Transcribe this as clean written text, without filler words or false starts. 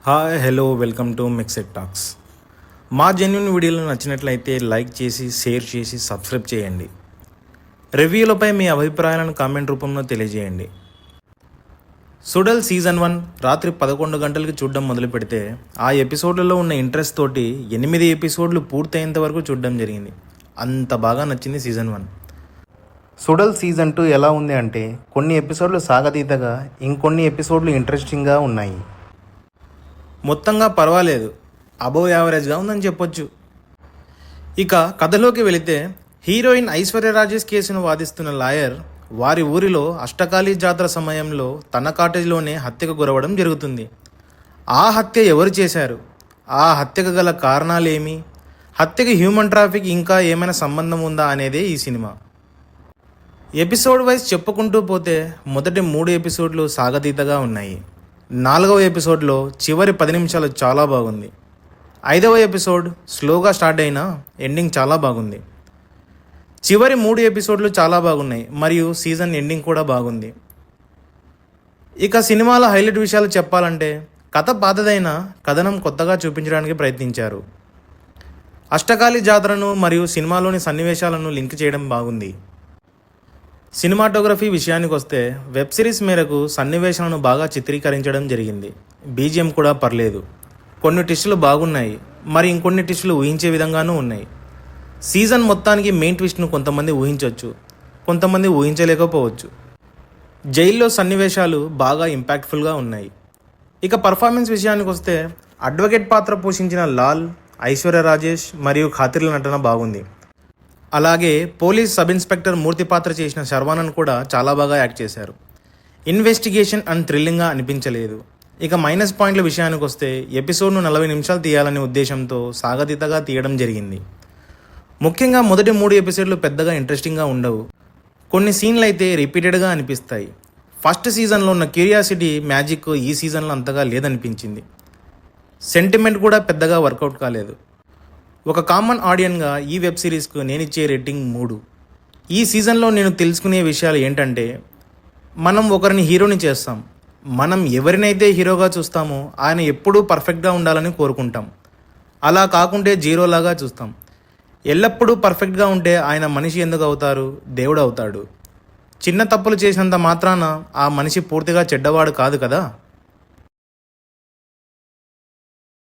Hi hello welcome to mixed talks. మా genuine వీడియోలు నచ్చినట్లయితే లైక్ చేసి షేర్ చేసి సబ్స్క్రైబ్ చేయండి. రివ్యూలపై మీ అభిప్రాయాలను కామెంట్ రూపంలో తెలియజేయండి. సుడల్ సీజన్ 1 రాత్రి 11 గంటలకి చూడడం మొదలు పెడితే ఆ ఎపిసోడ్లలో ఉన్న ఇంట్రెస్ట్ తోటి 8 ఎపిసోడ్లు పూర్తయ్యేంత వరకు చూడడం జరిగింది. అంత బాగా నచ్చింది సీజన్ 1. సుడల్ సీజన్ 2 ఎలా ఉంది అంటే కొన్ని ఎపిసోడ్లు సాగతీతగా, ఇంకొన్ని ఎపిసోడ్లు ఇంట్రెస్టింగ్గా ఉన్నాయి. మొత్తంగా పర్వాలేదు, అబోవ్ యావరేజ్గా ఉందని చెప్పొచ్చు. ఇక కథలోకి వెళితే హీరోయిన్ ఐశ్వర్య రాజేష్ కేసును వాదిస్తున్న లాయర్ వారి ఊరిలో అష్టకాళీ జాతర సమయంలో తన కాటేజ్లోనే హత్యకు గురవడం జరుగుతుంది. ఆ హత్య ఎవరు చేశారు, ఆ హత్యకు గల కారణాలేమి, హత్యకి హ్యూమన్ ట్రాఫిక్ ఇంకా ఏమైనా సంబంధం ఉందా అనేదే ఈ సినిమా. ఎపిసోడ్ వైజ్ చెప్పుకుంటూ పోతే మొదటి 3 ఎపిసోడ్లు సాగతీతగా ఉన్నాయి. 4వ ఎపిసోడ్లో చివరి 10 నిమిషాలు చాలా బాగుంది. 5వ ఎపిసోడ్ స్లోగా స్టార్ట్ అయినా ఎండింగ్ చాలా బాగుంది. చివరి 3 ఎపిసోడ్లు చాలా బాగున్నాయి మరియు సీజన్ ఎండింగ్ కూడా బాగుంది. ఇక సినిమాల హైలైట్ విషయాలు చెప్పాలంటే కథ పాతదైన కథనం కొత్తగా చూపించడానికి ప్రయత్నించారు. అష్టకాళీ జాతరను మరియు సినిమాలోని సన్నివేశాలను లింక్ చేయడం బాగుంది. సినిమాటోగ్రఫీ విషయానికి వస్తే వెబ్ సిరీస్ మేరకు సన్నివేశాలను బాగా చిత్రీకరించడం జరిగింది. బీజిఎం కూడా పర్లేదు. కొన్ని ట్విస్టులు బాగున్నాయి, మరి ఇంకొన్ని ట్విస్టులు ఊహించే విధంగానూ ఉన్నాయి. సీజన్ మొత్తానికి మెయిన్ ట్విస్ట్ను కొంతమంది ఊహించవచ్చు, కొంతమంది ఊహించలేకపోవచ్చు. జైల్లో సన్నివేశాలు బాగా ఇంపాక్ట్ఫుల్గా ఉన్నాయి. ఇక పర్ఫార్మెన్స్ విషయానికి వస్తే అడ్వకేట్ పాత్ర పోషించిన లాల్, ఐశ్వర్య రాజేష్ మరియు ఖాతిర్ల నటన బాగుంది. అలాగే పోలీస్ సబ్ ఇన్స్పెక్టర్ మూర్తి పాత్ర చేసిన శర్వానంద్ కూడా చాలా బాగా యాక్ట్ చేశారు. ఇన్వెస్టిగేషన్ అండ్ థ్రిల్లింగ్గా అనిపించలేదు. ఇక మైనస్ పాయింట్ల విషయానికి వస్తే ఎపిసోడ్ను 40 నిమిషాలు తీయాలనే ఉద్దేశంతో సాగతీతగా తీయడం జరిగింది. ముఖ్యంగా మొదటి 3 ఎపిసోడ్లు పెద్దగా ఇంట్రెస్టింగ్గా ఉండవు. కొన్ని సీన్లు అయితే రిపీటెడ్గా అనిపిస్తాయి. ఫస్ట్ సీజన్లో ఉన్న క్యూరియాసిటీ, మ్యాజిక్ ఈ సీజన్లో అంతగా లేదనిపించింది. సెంటిమెంట్ కూడా పెద్దగా వర్కౌట్ కాలేదు. ఒక కామన్ ఆడియన్గా ఈ వెబ్ సిరీస్కు నేనిచ్చే రేటింగ్ 3. ఈ సీజన్లో నేను తెలుసుకునే విషయాలు ఏంటంటే, మనం ఒకరిని హీరోని చేస్తాం. మనం ఎవరినైతే హీరోగా చూస్తామో ఆయన ఎప్పుడూ పర్ఫెక్ట్గా ఉండాలని కోరుకుంటాం. అలా కాకుంటే జీరోలాగా చూస్తాం. ఎల్లప్పుడూ పర్ఫెక్ట్గా ఉంటే ఆయన మనిషి ఎందుకు అవుతారు, దేవుడు అవుతాడు. చిన్న తప్పులు చేసినంత మాత్రాన ఆ మనిషి పూర్తిగా చెడ్డవాడు కాదు కదా.